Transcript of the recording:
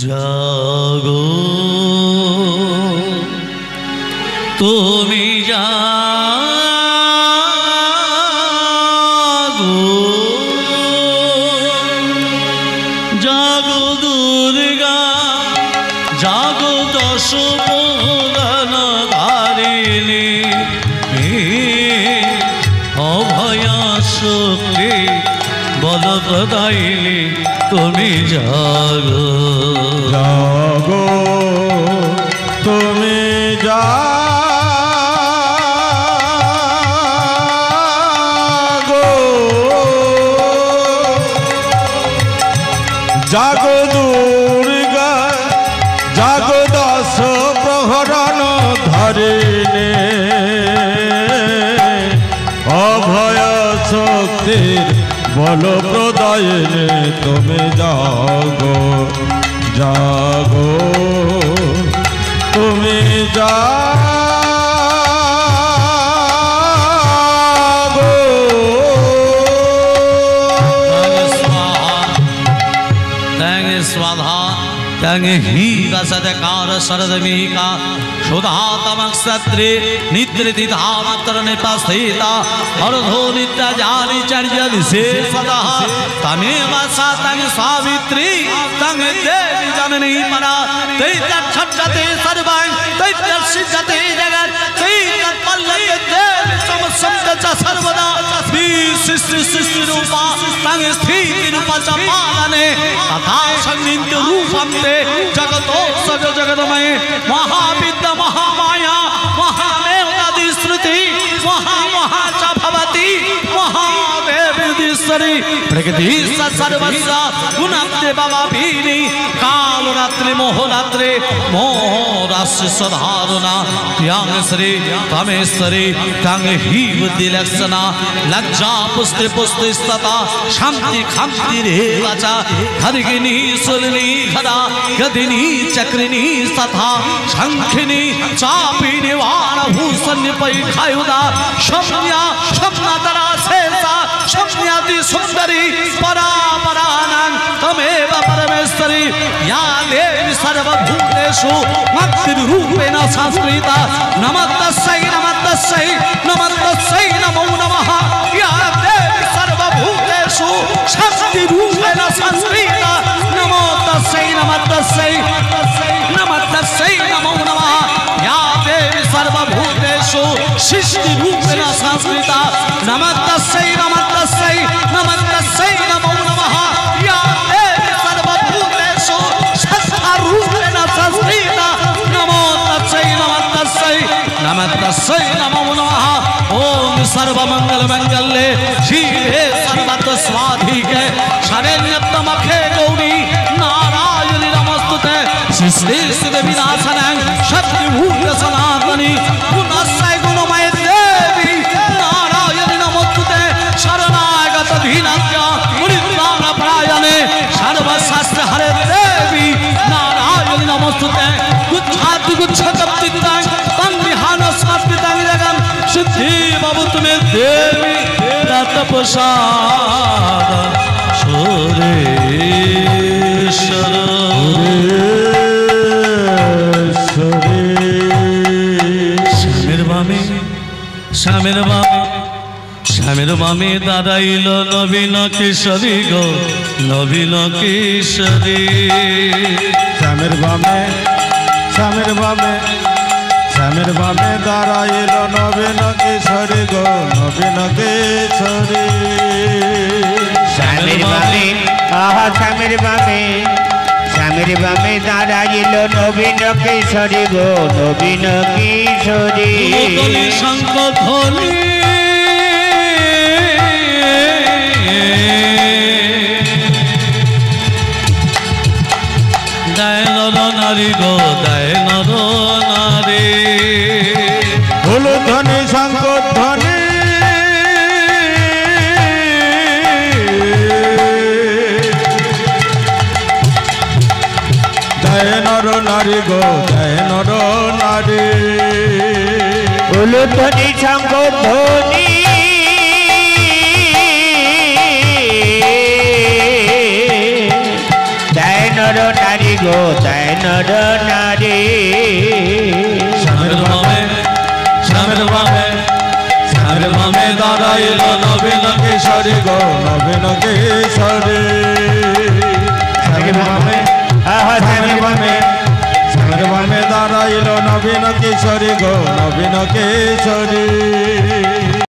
জাগো তুমি জাগো জাগো দুর্গা জাগো দশ প্রধান ধারিণী অভয়া শক্তি বল প্রদায়িনী তুমি জাগো জাগো তুমি জাগো জাগো দুর্গা জাগো দশ প্রহরণ ধরিণী অভয় শক্তির বল প্রদায়িনী তুমি জাগো জাগো তুমি জাগো स्वाधा तंग ही का सदकार शरदमिका सुधा तमक्षत्रे निद्रिति धामत्र निपस्थिता अर्धो नित्य जानि चर्य विशेषतः तमेव सा तंग सावित्री तंग देवी जननी परा तैतच्छते सर्वं तैतच्छते जगत् तैतपल्लवे देवी समसप्त च सर्वदा विशिष्ट रूपा तंग स्थिति रूपा च पालने तथा संनित्य रूपं ते जगतो सज जगदमय महाविद्या महामाया महामेवनादि श्रुति महा च भवति महादेवीश्वरी प्रकृति सर्वस्य गुणते भवभीनि कालरात्रि मोहरात्रि मोहरास्य सधारणा यांगश्री तमेश्वरी तंग ही बुद्धिलक्षणा लज्जा पुष्टि पुष्टिस्तता शांति खांति रेवाचा खर्गिनी सुलिनी खदा गदिनी चक्रिनी तथा शंखिनी चापिनी वाण भूषण पैखायुदा शम्या शम्नातरा शेषा शम्याति सुंदरी परापरानां तमेव परमेश्वरी या देवी सर्वभूतेषु भक्तिरूपेण संस्कृता नमस्तस्यै नमस्तस्यै नमस्तस्यै नमो नमः या देवी सर्वभूतेषु शक्तिरूपेण संस्कृता नमो तस्यै नमस्तस्यै नमस्तस्यै नमो नमः या देवी सर्वभूतेषु सृष्टिरूपेण संस्कृता नमस्तस्यै नमस्तस्यै नमस्तस्यै नमो नमः या देवी सर्वभूतेषु सत्तारूपेण संस्कृता नमो तस्यै नमस्तस्यै नमस्तस्यै नमो नमः ओम सर्वमंगलमंगल्ये शिवे सर्वतस्वाधिके शरण्यत्तमखे गौरी नारायणी नमस्तुते सृष्टि विनाशनं शक्तिभूत सनातनी गुणस्य गुणमय देवी नारायणी नमस्तुते शरणागत धीनस्य परित्राणपरायणे सर्वशास्त्र हरे देवी नारायणी नमस्तुते गुच्छाति गुच्छकप्तितं तं विहान स्वात्मितं जगं सिद्धि बाबू तुम्हें देवी तपसाद सुरेश्वर श्यामेर बामे दादाइल नवीन किशोरी गो नवीन किशोरी श्यामेर बामे दादाइल नवीन किशोरी गो नवीन किशोरी श्यामेर बामे आहा श्यामेर बामे दादाइल नवीन किशोरी गो नवीन किशोरी शंख ध्वनि दाय नर नारी गो दाय नर नारी ढोल ध्वनि शंख ध्वनि दाय नर नारी गो दाय नर नारी ढोल ध्वनि शंख ध्वनि दाय नर नारी गो গোদায় নর নারী শ্যামের বামে দাঁড়াইল নবীন কিশোরী গো নবীন কিশোরী শ্যামের বামে দাঁড়াইল নবীন কিশোরী গো নবীন কিশোরী